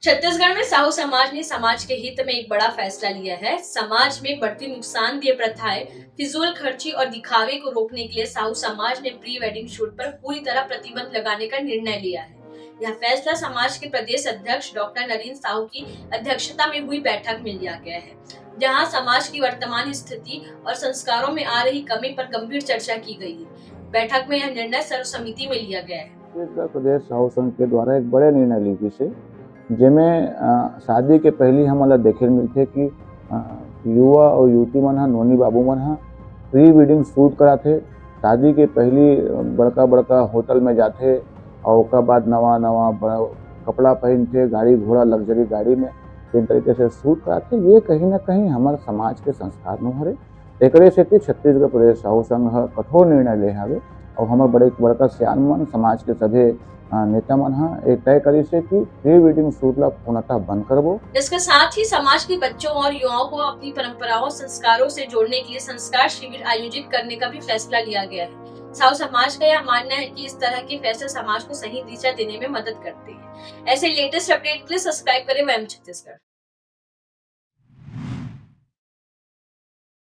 छत्तीसगढ़ में साहू समाज ने समाज के हित में एक बड़ा फैसला लिया है। समाज में बढ़ती नुकसानदेह प्रथाएं, फिजूल खर्ची और दिखावे को रोकने के लिए साहू समाज ने प्री वेडिंग शूट पर पूरी तरह प्रतिबंध लगाने का निर्णय लिया है। यह फैसला समाज के प्रदेश अध्यक्ष डॉक्टर नरेंद्र साहू की अध्यक्षता में हुई बैठक में लिया गया है, जहां समाज की वर्तमान स्थिति और संस्कारों में आ रही कमी पर गंभीर चर्चा की गई है। बैठक में यह निर्णय सर्वसम्मति में लिया गया है। छत्तीसगढ़ प्रदेश साहू संघ के द्वारा एक बड़े निर्णय ली गई जेमें शादी के पहली हमला देखे मिलते कि युवा और युवती मन नोनी बाबू मन प्री वेडिंग शूट कराथे। शादी के पहली बड़का बड़का होटल में जाते और ओकर बाद नवा नवा कपड़ा पहनते, गाड़ी घोड़ा लग्जरी गाड़ी में जिन तरीके से शूट कराते, ये कहीं ना कहीं हमारे समाज के संस्कार में हरे। एकरे सेती छत्तीसगढ़ प्रदेश साहू संघ कठोर निर्णय ले हवे और हमारे बड़े बड़का सियान मन समाज के सभी नेता मन एक तय करी से कि प्री वेडिंग शूट ला पूर्णतः बंद करबो। इसके साथ ही समाज के बच्चों और युवाओं को अपनी परंपराओं संस्कारों से जोड़ने के लिए संस्कार शिविर आयोजित करने का भी फैसला लिया गया है। साहू समाज का यह मानना है कि इस तरह के फैसले समाज को सही दिशा देने में मदद करते हैं। ऐसे लेटेस्ट अपडेट के लिए सब्सक्राइब करें वैम छत्तीसगढ़।